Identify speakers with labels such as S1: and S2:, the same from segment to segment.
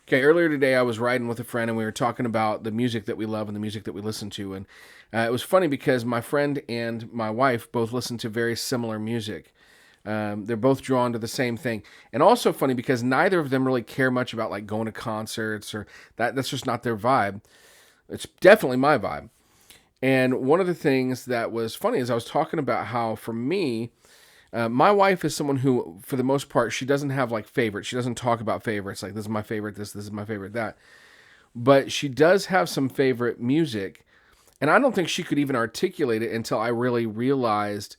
S1: Okay, earlier today I was riding with a friend and we were talking about the music that we love and the music that we listen to. And it was funny because my friend and my wife both listen to very similar music. They're both drawn to the same thing. And also funny because neither of them really care much about like going to concerts or that. That's just not their vibe. It's definitely my vibe. And one of the things that was funny is I was talking about how for me, my wife is someone who, for the most part, she doesn't have like favorites. She doesn't talk about favorites. Like, this is my favorite, this is my favorite, that. But she does have some favorite music. And I don't think she could even articulate it until I really realized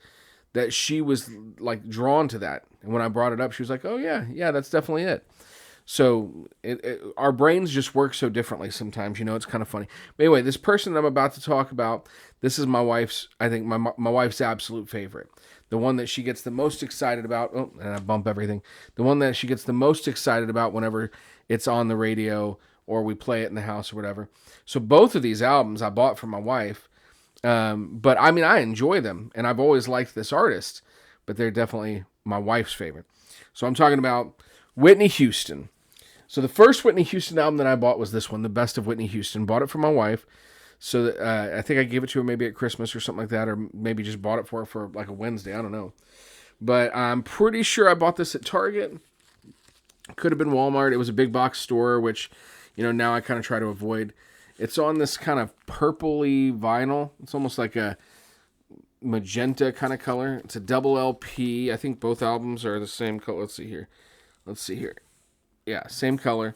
S1: that she was like drawn to that. And when I brought it up, she was like, oh, yeah, that's definitely it. So our brains just work so differently sometimes. It's kind of funny. But anyway, this person that I'm about to talk about, this is my wife's, I think my wife's absolute favorite. The one that she gets the most excited about. Oh, and I bump everything. The one that she gets the most excited about whenever it's on the radio or we play it in the house or whatever. So both of these albums I bought for my wife. But I mean, I enjoy them and I've always liked this artist, but they're definitely my wife's favorite. So I'm talking about Whitney Houston. So the first Whitney Houston album that I bought was this one, The Best of Whitney Houston. Bought it for my wife. So that, I think I gave it to her maybe at Christmas or something like that, or maybe just bought it for her for like a Wednesday. I don't know. But I'm pretty sure I bought this at Target. Could have been Walmart. It was a big box store, which, now I kind of try to avoid. It's on this kind of purpley vinyl. It's almost like a magenta kind of color. It's a double LP. I think both albums are the same color. Let's see here. Yeah, same color.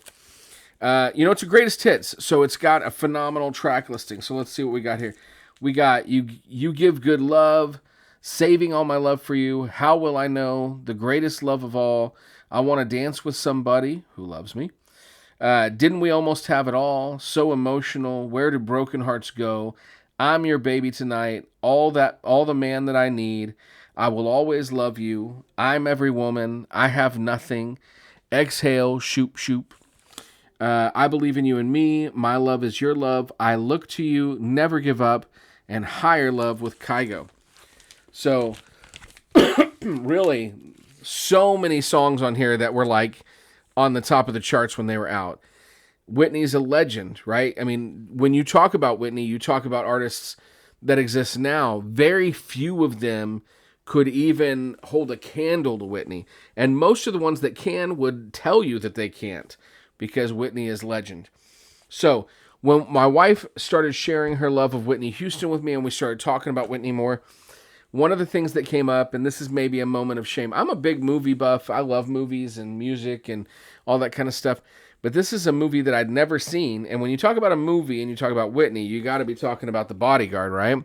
S1: It's a greatest hits, so it's got a phenomenal track listing. So let's see what we got here. We got You Give Good Love, Saving All My Love for You, How Will I Know, The Greatest Love of All, I Want to Dance with Somebody Who Loves Me, Didn't We Almost Have It All, So Emotional, Where Do Broken Hearts Go, I'm Your Baby Tonight, All the Man That I Need, I Will Always Love You, I'm Every Woman, I Have Nothing, Exhale, Shoop Shoop, I Believe in You and Me, My Love is Your Love, I Look to You, Never Give Up, and Higher Love with Kygo. So, really, so many songs on here that were like on the top of the charts when they were out. Whitney's a legend, right? I mean, when you talk about Whitney, you talk about artists that exist now. Very few of them could even hold a candle to Whitney. And most of the ones that can would tell you that they can't because Whitney is legend. So when my wife started sharing her love of Whitney Houston with me and we started talking about Whitney more, one of the things that came up, and this is maybe a moment of shame. I'm a big movie buff. I love movies and music and all that kind of stuff. But this is a movie that I'd never seen. And when you talk about a movie and you talk about Whitney, you got to be talking about The Bodyguard, right?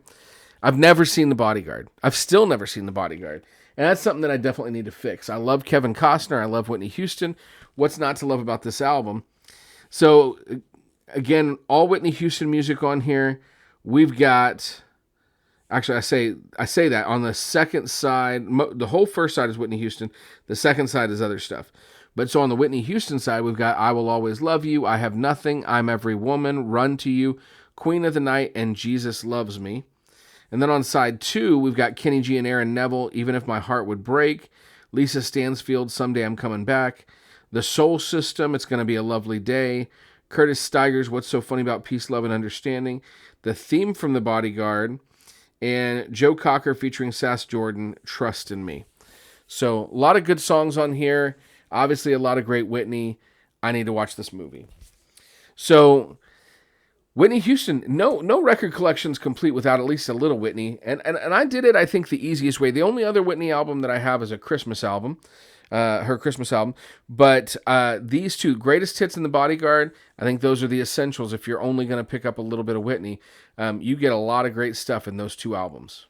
S1: I've never seen The Bodyguard. I've still never seen The Bodyguard. And that's something that I definitely need to fix. I love Kevin Costner. I love Whitney Houston. What's not to love about this album? So, again, all Whitney Houston music on here. We've got... Actually, I say that on the second side, the whole first side is Whitney Houston. The second side is other stuff. But so on the Whitney Houston side, we've got I Will Always Love You, I Have Nothing, I'm Every Woman, Run to You, Queen of the Night, and Jesus Loves Me. And then on side 2, we've got Kenny G and Aaron Neville, Even If My Heart Would Break, Lisa Stansfield, Someday I'm Coming Back, The Soul System, It's Gonna Be a Lovely Day, Curtis Stigers, What's So Funny About Peace, Love, and Understanding, the theme from The Bodyguard, and Joe Cocker featuring Sass Jordan, Trust in Me. So, a lot of good songs on here. Obviously, a lot of great Whitney. I need to watch this movie. So, Whitney Houston, no record collection's complete without at least a little Whitney. And I did it, I think, the easiest way. The only other Whitney album that I have is a Christmas album. Her Christmas album. But these two, Greatest Hits and The Bodyguard, I think those are the essentials if you're only going to pick up a little bit of Whitney. You get a lot of great stuff in those two albums.